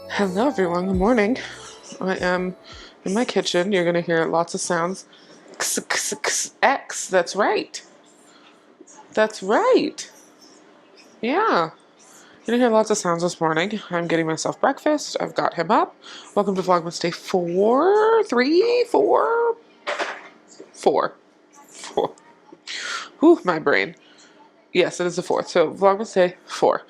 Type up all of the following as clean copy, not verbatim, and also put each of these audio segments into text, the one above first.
Hello everyone, good morning. I am in my kitchen. You're going to hear lots of sounds. X, x, x, X, that's right. That's right. Yeah. You're going to hear lots of sounds this morning. I'm getting myself breakfast. I've got him up. Welcome to Vlogmas Day 4, 3, 4, 4. 4. Whew, my brain. Yes, it is the 4th. So Vlogmas Day 4.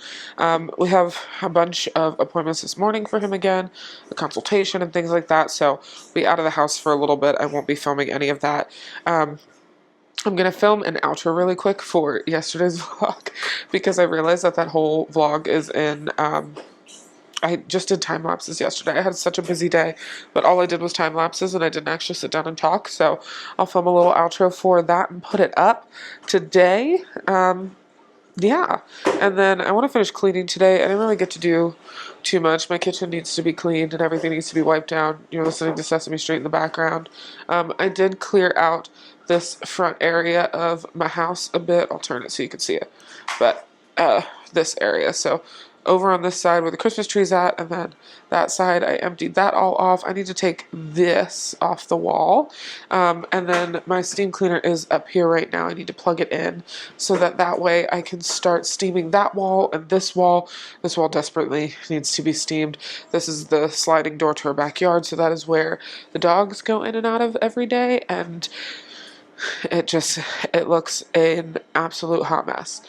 We have a bunch of appointments this morning for him again, a consultation and things like that. So we'll be out of the house for a little bit. I won't be filming any of that. I'm going to film an outro really quick for yesterday's vlog because I realized that whole vlog is in... I just did time lapses yesterday. I had such a busy day, but all I did was time lapses and I didn't actually sit down and talk. So I'll film a little outro for that and put it up today. Yeah, and then I want to finish cleaning today. I didn't really get to do too much. My kitchen needs to be cleaned and everything needs to be wiped down. You're listening to Sesame Street in the background. I did clear out this front area of my house a bit. I'll turn it so you can see it. But this area. So over on this side where the Christmas tree's at, and then that side, I emptied that all off. I need to take this off the wall. And then my steam cleaner is up here right now. I need to plug it in so that way I can start steaming that wall and this wall. This wall desperately needs to be steamed. This is the sliding door to our backyard, so that is where the dogs go in and out of every day, and it looks an absolute hot mess.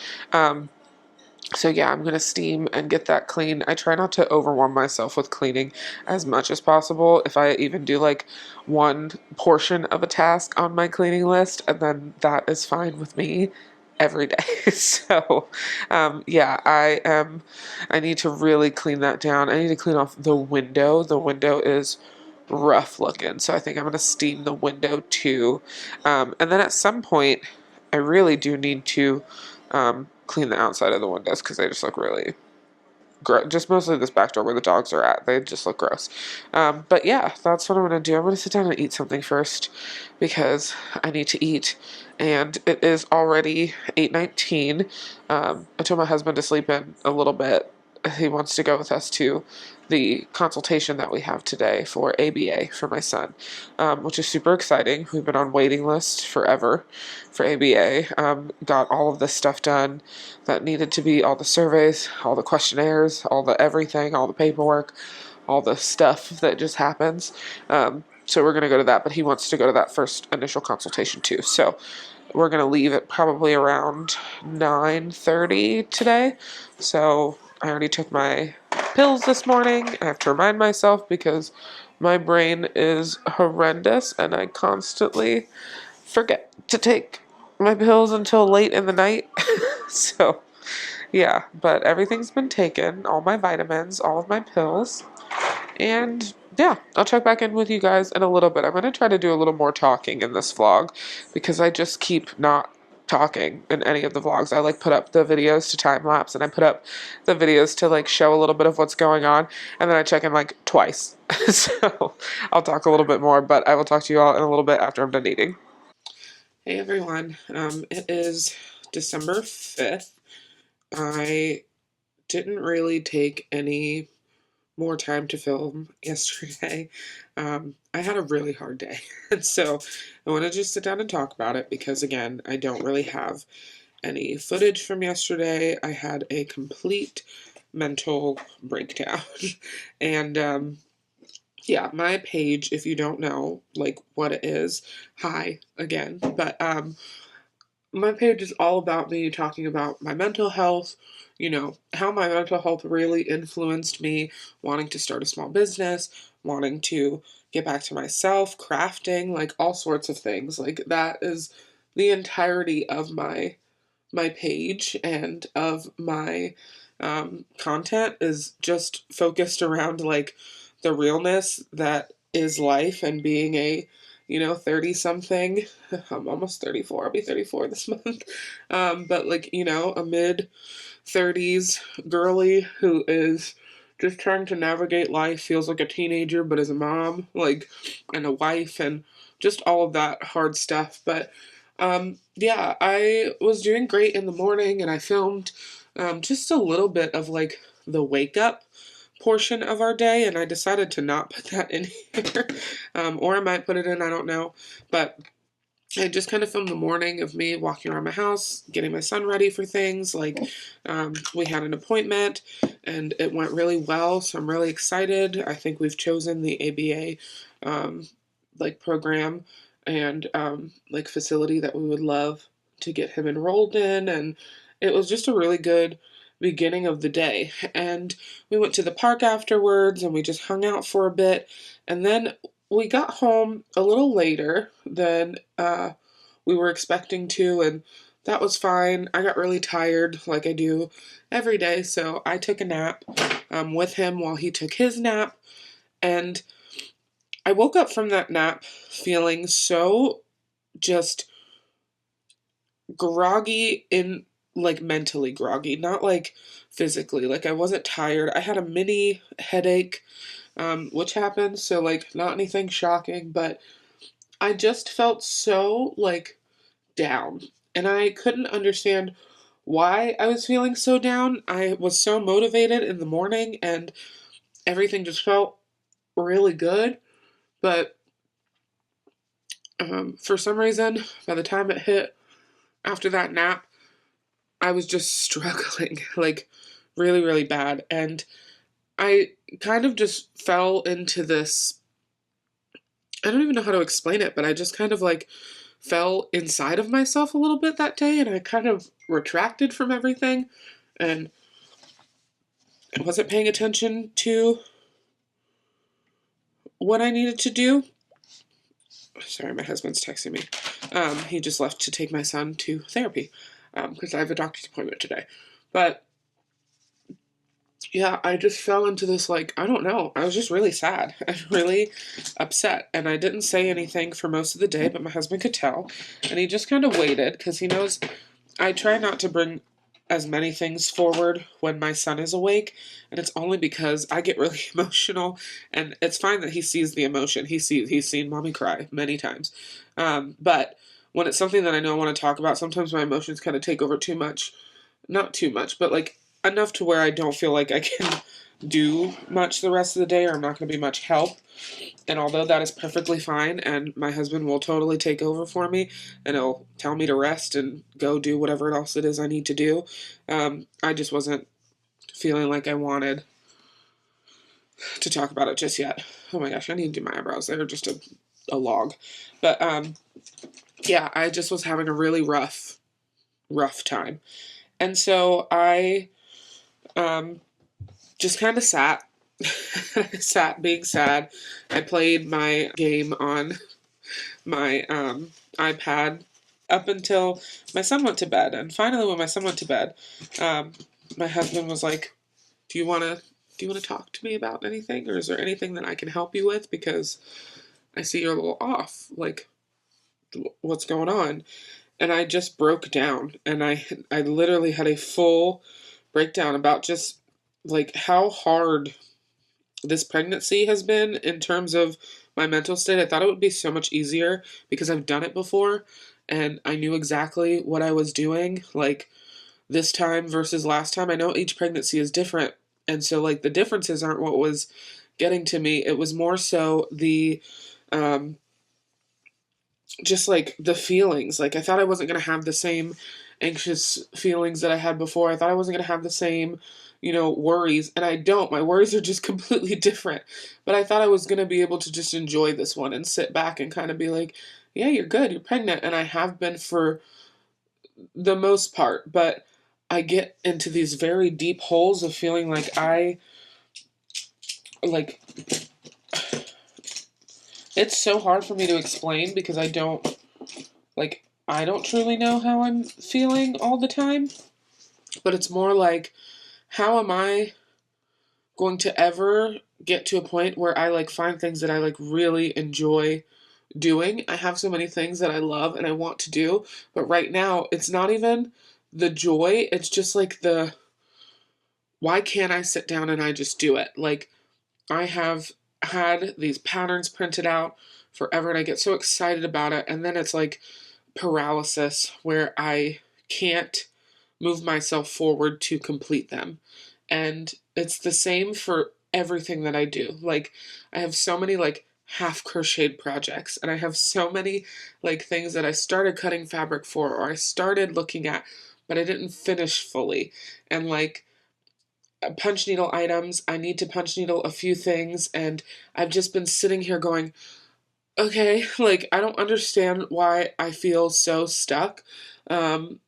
So yeah, I'm going to steam and get that clean. I try not to overwhelm myself with cleaning as much as possible. If I even do like one portion of a task on my cleaning list, and then that is fine with me every day. So yeah, I need to really clean that down. I need to clean off the window. The window is rough looking, so I think I'm going to steam the window too. And then at some point, I really do need to clean the outside of the windows because they just look really gross. Just mostly this back door where the dogs are at. They just look gross. But yeah, that's what I'm going to do. I'm going to sit down and eat something first because I need to eat. And it is already 8:19. I told my husband to sleep in a little bit. He wants to go with us to the consultation that we have today for ABA for my son, which is super exciting. We've been on waiting list forever for ABA. Got all of this stuff done that needed to be, all the surveys, all the questionnaires, all the everything, all the paperwork, all the stuff that just happens. So we're going to go to that, but he wants to go to that first initial consultation too. So we're going to leave at probably around 9:30 today. So I already took my pills this morning. I have to remind myself because my brain is horrendous and I constantly forget to take my pills until late in the night. So yeah, but everything's been taken, all my vitamins, all of my pills, and yeah, I'll check back in with you guys in a little bit. I'm going to try to do a little more talking in this vlog because I just keep not talking in any of the vlogs. I like put up the videos to time lapse and I put up the videos to like show a little bit of what's going on, and then I check in like twice. So I'll talk a little bit more, but I will talk to you all in a little bit after I'm done eating. Hey everyone, it is December 5th. I didn't really take any more time to film yesterday. I had a really hard day, and so I want to just sit down and talk about it because, again, I don't really have any footage from yesterday. I had a complete mental breakdown, and yeah, my page, if you don't know, like, what it is, hi, again, but my page is all about me talking about my mental health, you know, how my mental health really influenced me wanting to start a small business, wanting to get back to myself, crafting, like all sorts of things. Like that is the entirety of my page and of my content is just focused around like the realness that is life and being a 30 something. I'm almost 34. I'll be 34 this month. But like, a mid 30s girly who is just trying to navigate life, feels like a teenager, but is a mom, like, and a wife, and just all of that hard stuff. But yeah, I was doing great in the morning, and I filmed just a little bit of like the wake up portion of our day, and I decided to not put that in here. Or I might put it in, I don't know. But I just kind of filmed the morning of me walking around my house, getting my son ready for things. Like, we had an appointment and it went really well, so I'm really excited. I think we've chosen the ABA like program and like facility that we would love to get him enrolled in, and it was just a really good beginning of the day. And we went to the park afterwards and we just hung out for a bit, and then we got home a little later than we were expecting to, and that was fine. I got really tired, like I do every day, so I took a nap with him while he took his nap, and I woke up from that nap feeling so just groggy, in like mentally groggy, not like physically. Like I wasn't tired. I had a mini headache, which happened, so like not anything shocking, but I just felt so like down, and I couldn't understand why I was feeling so down. I was so motivated in the morning and everything just felt really good, but for some reason, by the time it hit after that nap, I was just struggling like really, really bad. And I kind of just fell into this, I don't even know how to explain it, but I just kind of like fell inside of myself a little bit that day, and I kind of retracted from everything, and I wasn't paying attention to what I needed to do. Sorry, my husband's texting me. He just left to take my son to therapy because I have a doctor's appointment today. But yeah, I just fell into this, like, I don't know. I was just really sad and really upset. And I didn't say anything for most of the day, but my husband could tell. And he just kind of waited because he knows I try not to bring as many things forward when my son is awake. And it's only because I get really emotional. And it's fine that he sees the emotion. He's seen mommy cry many times. But when it's something that I know I want to talk about, sometimes my emotions kind of take over too much. Not too much, but like enough to where I don't feel like I can do much the rest of the day, or I'm not going to be much help. And although that is perfectly fine, and my husband will totally take over for me, and he'll tell me to rest and go do whatever else it is I need to do, I just wasn't feeling like I wanted to talk about it just yet. Oh my gosh, I need to do my eyebrows. They're just a log. But yeah, I just was having a really rough time. And so I just kind of sat. I sat being sad. I played my game on my iPad up until my son went to bed. And finally, when my son went to bed, my husband was like, "Do you want to talk to me about anything, or is there anything that I can help you with? Because I see you're a little off. Like, what's going on?" And I just broke down, and I literally had a full breakdown about just like how hard this pregnancy has been in terms of my mental state. I thought it would be so much easier because I've done it before and I knew exactly what I was doing, like this time versus last time. I know each pregnancy is different, and so like the differences aren't what was getting to me. It was more so the um just like the feelings. Like I thought I wasn't going to have the same anxious feelings that I had before. I thought I wasn't going to have the same, worries, and I don't. My worries are just completely different. But I thought I was going to be able to just enjoy this one and sit back and kind of be like, yeah, you're good, you're pregnant, and I have been for the most part. But I get into these very deep holes of feeling like like it's so hard for me to explain because I don't truly know how I'm feeling all the time, but it's more like, how am I going to ever get to a point where I like find things that I like really enjoy doing. I have so many things that I love and I want to do, but right now it's not even the joy, it's just like the why can't I sit down and I just do it? Like, I have had these patterns printed out forever and I get so excited about it, and then it's like paralysis where I can't move myself forward to complete them. And it's the same for everything that I do. Like, I have so many like half crocheted projects, and I have so many like things that I started cutting fabric for or I started looking at, but I didn't finish fully. And like punch needle items, I need to punch needle a few things, and I've just been sitting here going, okay, like I don't understand why I feel so stuck. Um,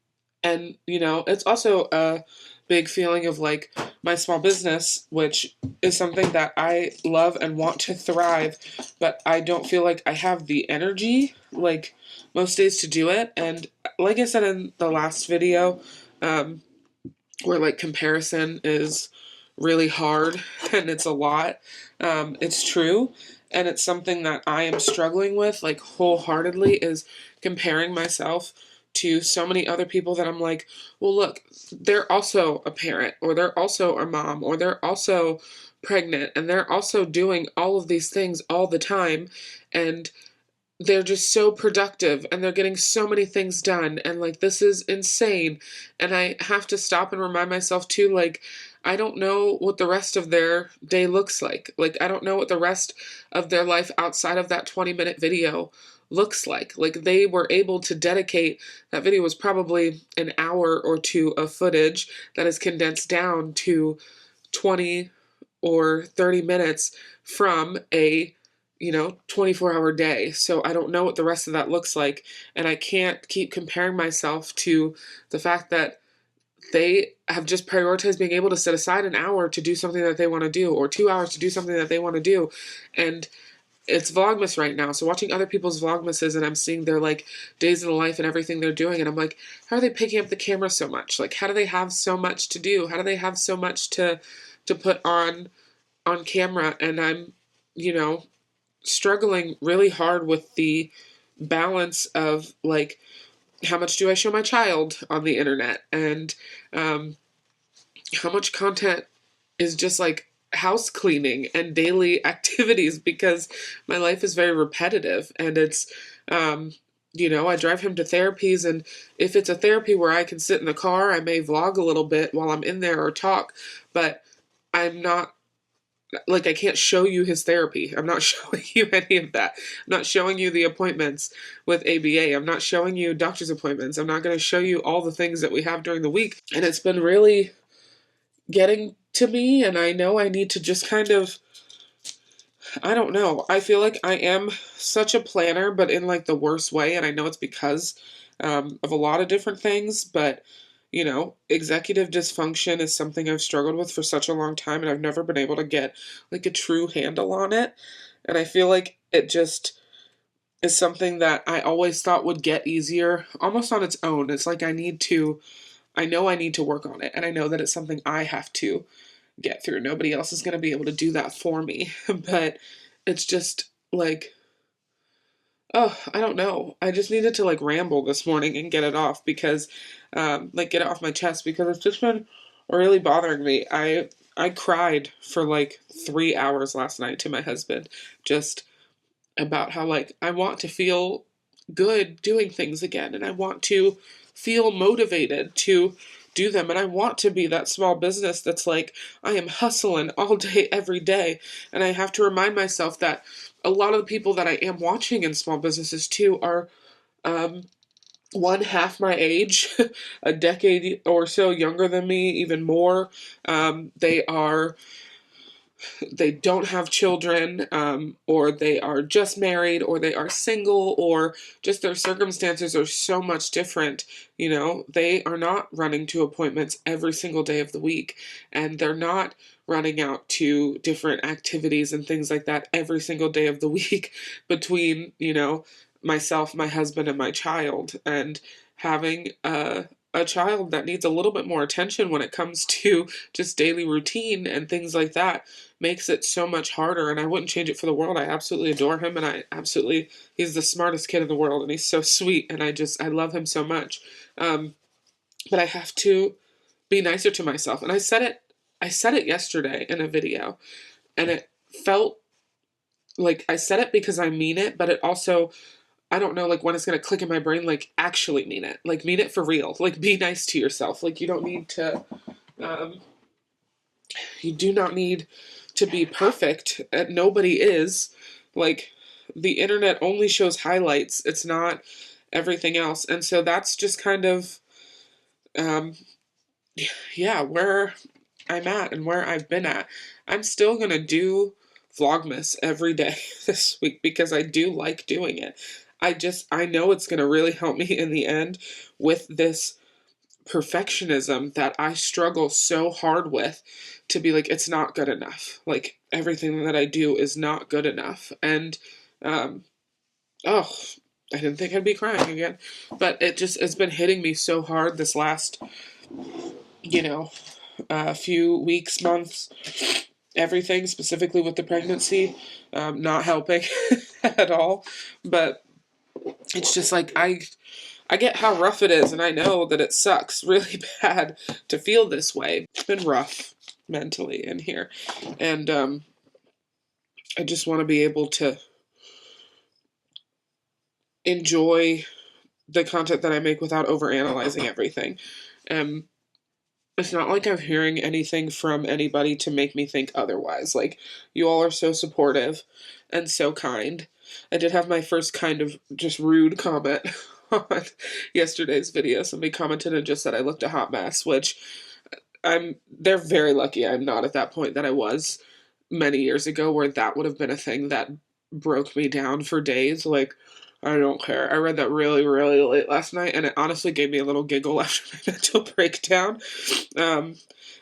and it's also a big feeling of like my small business, which is something that I love and want to thrive, but I don't feel like I have the energy like most days to do it. And like I said in the last video, where like comparison is really hard and it's a lot. It's true. And it's something that I am struggling with like wholeheartedly is comparing myself to so many other people that I'm like, well, look, they're also a parent or they're also a mom or they're also pregnant and they're also doing all of these things all the time. And they're just so productive and they're getting so many things done, and like this is insane. And I have to stop and remind myself too, like I don't know what the rest of their day looks like I don't know what the rest of their life outside of that 20-minute video looks like they were able to dedicate, that video was probably an hour or two of footage that is condensed down to 20 or 30 minutes from a 24-hour day. So I don't know what the rest of that looks like. And I can't keep comparing myself to the fact that they have just prioritized being able to set aside an hour to do something that they want to do, or 2 hours to do something that they want to do. And it's Vlogmas right now. So watching other people's Vlogmases and I'm seeing their like days in the life and everything they're doing. And I'm like, how are they picking up the camera so much? Like, how do they have so much to do? How do they have so much to put on camera? And I'm, struggling really hard with the balance of like how much do I show my child on the internet, and how much content is just like house cleaning and daily activities, because my life is very repetitive and it's I drive him to therapies, and if it's a therapy where I can sit in the car, I may vlog a little bit while I'm in there or talk, but I'm not like I can't show you his therapy. I'm not showing you any of that. I'm not showing you the appointments with ABA. I'm not showing you doctor's appointments. I'm not going to show you all the things that we have during the week. And it's been really getting to me, and I know I need to just kind of, I don't know. I feel like I am such a planner, but in like the worst way, and I know it's because of a lot of different things, but executive dysfunction is something I've struggled with for such a long time, and I've never been able to get like a true handle on it. And I feel like it just is something that I always thought would get easier almost on its own. It's like I know I need to work on it, and I know that it's something I have to get through. Nobody else is going to be able to do that for me. But it's just like, oh, I don't know. I just needed to like ramble this morning and get it off because, like get it off my chest, because it's just been really bothering me. I cried for like 3 hours last night to my husband, just about how like I want to feel good doing things again, and I want to feel motivated to do them, and I want to be that small business that's like I am hustling all day every day. And I have to remind myself that a lot of the people that I am watching in small businesses too are um, one half my age, a decade or so younger than me, even more. They don't have children, or they are just married, or they are single, or just their circumstances are so much different. They are not running to appointments every single day of the week, and they're not running out to different activities and things like that every single day of the week between, myself, my husband, and my child. And having a child that needs a little bit more attention when it comes to just daily routine and things like that makes it so much harder. And I wouldn't change it for the world. I absolutely adore him, and he's the smartest kid in the world, and he's so sweet, and I love him so much. But I have to be nicer to myself. And I said it yesterday in a video, and it felt like I said it because I mean it, but it also, I don't know, like, when it's going to click in my brain, like, actually mean it. Like, mean it for real. Like, be nice to yourself. Like, you don't need to, you do not need to be perfect. Nobody is. Like, the internet only shows highlights. It's not everything else. And so that's just kind of, yeah, where I'm at and where I've been at. I'm still going to do Vlogmas every day this week because I do like doing it. I know it's going to really help me in the end with this perfectionism that I struggle so hard with, to be like, it's not good enough. Like, everything that I do is not good enough. And, oh, I didn't think I'd be crying again. But it's been hitting me so hard this last, few weeks, months, everything, specifically with the pregnancy, not helping at all. But it's just like, I get how rough it is, and I know that it sucks really bad to feel this way. It's been rough mentally in here, and I just want to be able to enjoy the content that I make without overanalyzing everything. It's not like I'm hearing anything from anybody to make me think otherwise. Like, you all are so supportive and so kind. I did have my first kind of just rude comment on yesterday's video. Somebody commented and just said I looked a hot mess, which they're very lucky I'm not at that point that I was many years ago, where that would have been a thing that broke me down for days. Like, I don't care. I read that really, really late last night, and it honestly gave me a little giggle after my mental breakdown.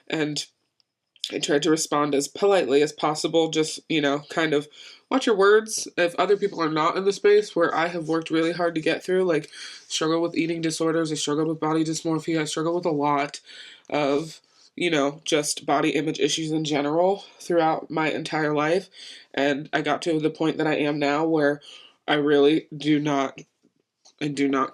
And I tried to respond as politely as possible, just, kind of watch your words. If other people are not in the space where I have worked really hard to get through, like, struggle with eating disorders, I struggled with body dysmorphia, I struggle with a lot of, just body image issues in general throughout my entire life. And I got to the point that I am now where I really do not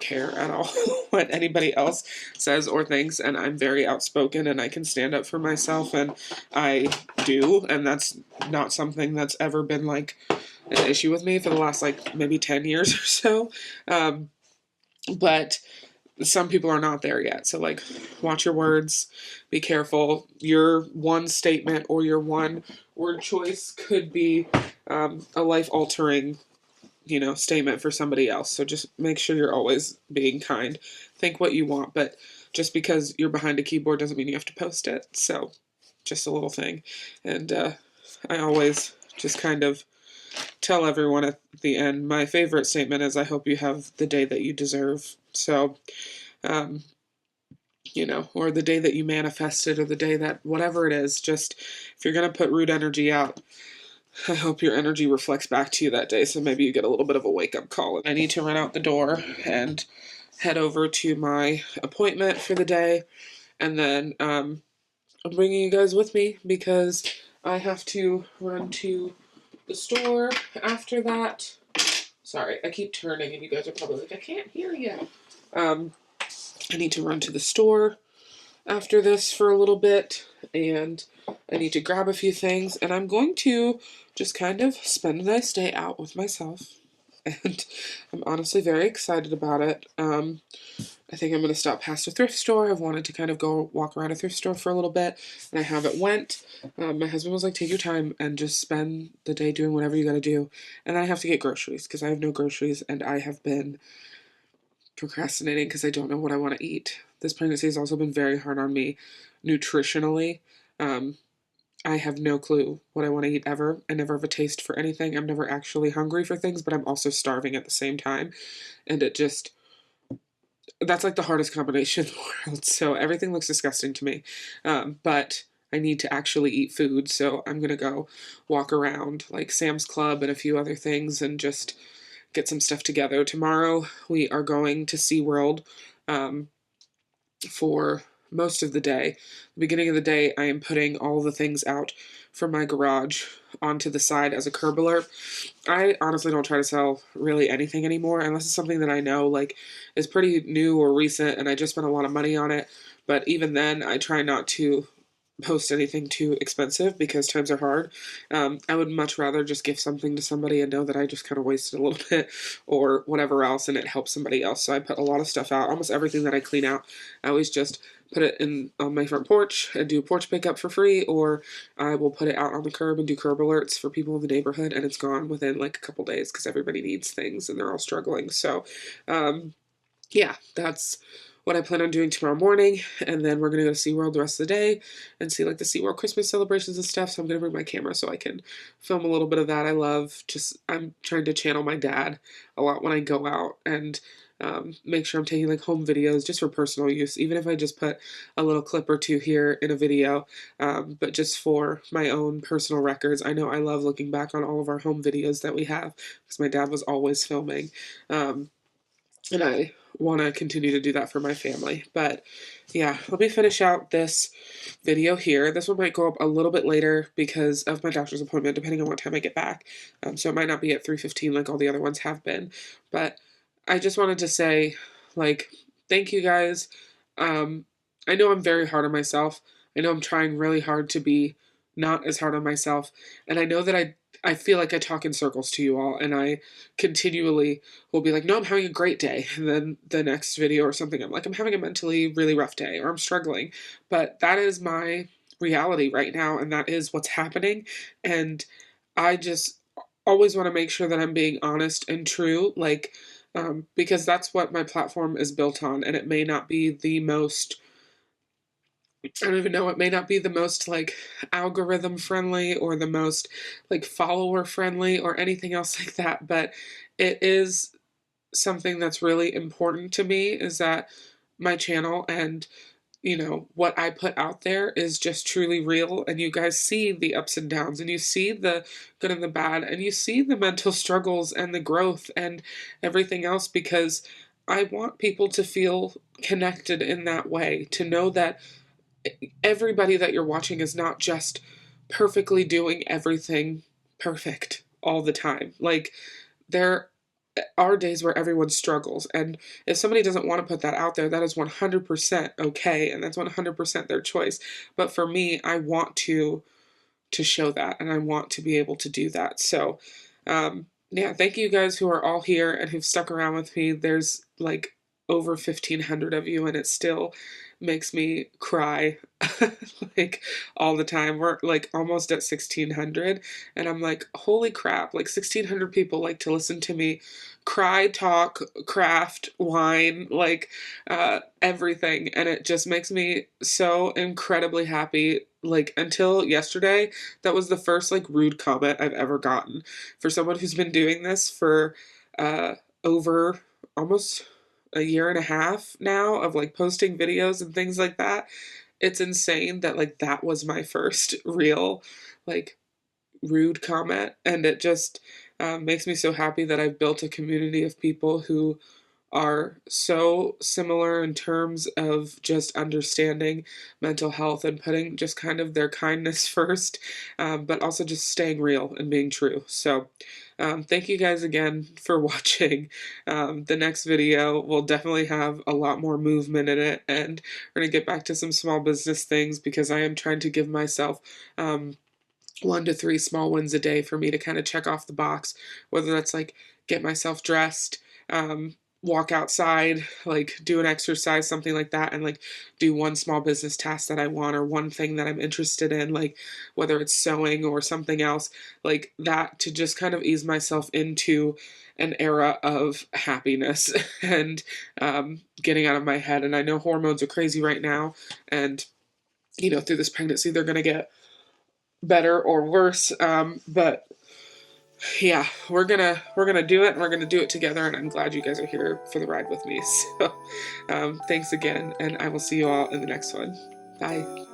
care at all what anybody else says or thinks, and I'm very outspoken, and I can stand up for myself, and I do, and that's not something that's ever been, like, an issue with me for the last, like, maybe 10 years or so, but some people are not there yet, so, like, watch your words, be careful. Your one statement or your one word choice could be a life-altering statement for somebody else. So just make sure you're always being kind. Think what you want, but just because you're behind a keyboard doesn't mean you have to post it. So just a little thing. And I always just kind of tell everyone at the end, my favorite statement is, I hope you have the day that you deserve. So, or the day that you manifested, or the day that, whatever it is, just, if you're going to put rude energy out, I hope your energy reflects back to you that day, so maybe you get a little bit of a wake-up call. I need to run out the door and head over to my appointment for the day, and then I'm bringing you guys with me because I have to run to the store after that. Sorry, I keep turning, and you guys are probably like, I can't hear you. I need to run to the store after this for a little bit, and I need to grab a few things, and I'm going to just kind of spend a nice day out with myself, and I'm honestly very excited about it. I think I'm going to stop past a thrift store. I've wanted to kind of go walk around a thrift store for a little bit, and I haven't went. My husband was like, take your time and just spend the day doing whatever you got to do, and then I have to get groceries, because I have no groceries, and I have been procrastinating because I don't know what I want to eat. This pregnancy has also been very hard on me nutritionally. I have no clue what I want to eat ever. I never have a taste for anything. I'm never actually hungry for things, but I'm also starving at the same time. And that's like the hardest combination in the world. So everything looks disgusting to me. But I need to actually eat food. So I'm going to go walk around like Sam's Club and a few other things and just get some stuff together. Tomorrow we are going to SeaWorld. for most of the day. The beginning of the day, I am putting all the things out from my garage onto the side as a curb alert. I honestly don't try to sell really anything anymore unless it's something that I know like is pretty new or recent and I just spent a lot of money on it. But even then, I try not to post anything too expensive because times are hard. I would much rather just give something to somebody and know that I just kind of wasted a little bit or whatever else and it helps somebody else. So I put a lot of stuff out. Almost everything that I clean out, I always just put it in on my front porch and do porch pickup for free, or I will put it out on the curb and do curb alerts for people in the neighborhood, and it's gone within like a couple days because everybody needs things and they're all struggling. So yeah, that's what I plan on doing tomorrow morning. And then we're going to go to SeaWorld the rest of the day and see like the SeaWorld Christmas celebrations and stuff. So I'm going to bring my camera so I can film a little bit of that. I'm trying to channel my dad a lot when I go out and make sure I'm taking like home videos just for personal use, even if I just put a little clip or two here in a video, but just for my own personal records. I know I love looking back on all of our home videos that we have because my dad was always filming. And I want to continue to do that for my family. But yeah, let me finish out this video here. This one might go up a little bit later because of my doctor's appointment, depending on what time I get back. So it might not be at 3:15 like all the other ones have been. But I just wanted to say, like, thank you guys. I know I'm very hard on myself. I know I'm trying really hard to be not as hard on myself. And I know that I feel like I talk in circles to you all, and I continually will be like, no, I'm having a great day. And then the next video or something, I'm like, I'm having a mentally really rough day, or I'm struggling. But that is my reality right now, and that is what's happening. And I just always want to make sure that I'm being honest and true, like, because that's what my platform is built on, and it may not be the most I don't even know, it may not be the most like algorithm friendly or the most like follower friendly or anything else like that, but it is something that's really important to me is that my channel and what I put out there is just truly real, and you guys see the ups and downs, and you see the good and the bad, and you see the mental struggles and the growth and everything else, because I want people to feel connected in that way, to know that everybody that you're watching is not just perfectly doing everything perfect all the time. Like, there are days where everyone struggles, and if somebody doesn't want to put that out there, that is 100% okay, and that's 100% their choice. But for me, I want to show that, and I want to be able to do that. So yeah, thank you guys who are all here and who've stuck around with me. There's like over 1,500 of you, and it still makes me cry like all the time. We're like almost at 1,600, and I'm like, holy crap, like 1,600 people like to listen to me cry, talk, craft, whine, like everything, and it just makes me so incredibly happy. Like, until yesterday, that was the first like rude comment I've ever gotten for someone who's been doing this for over almost a year and a half now of like posting videos and things like that. It's insane that like that was my first real like rude comment, and it just makes me so happy that I've built a community of people who are so similar in terms of just understanding mental health and putting just kind of their kindness first, but also just staying real and being true. So thank you guys again for watching. The next video will definitely have a lot more movement in it, and we're going to get back to some small business things because I am trying to give myself 1 to 3 small wins a day for me to kind of check off the box, whether that's like get myself dressed, walk outside, like do an exercise, something like that, and like do one small business task that I want or one thing that I'm interested in, like whether it's sewing or something else like that, to just kind of ease myself into an era of happiness and getting out of my head. And I know hormones are crazy right now, and through this pregnancy they're going to get better or worse, but yeah, we're gonna do it, and we're gonna do it together, and I'm glad you guys are here for the ride with me. So thanks again, and I will see you all in the next one. Bye.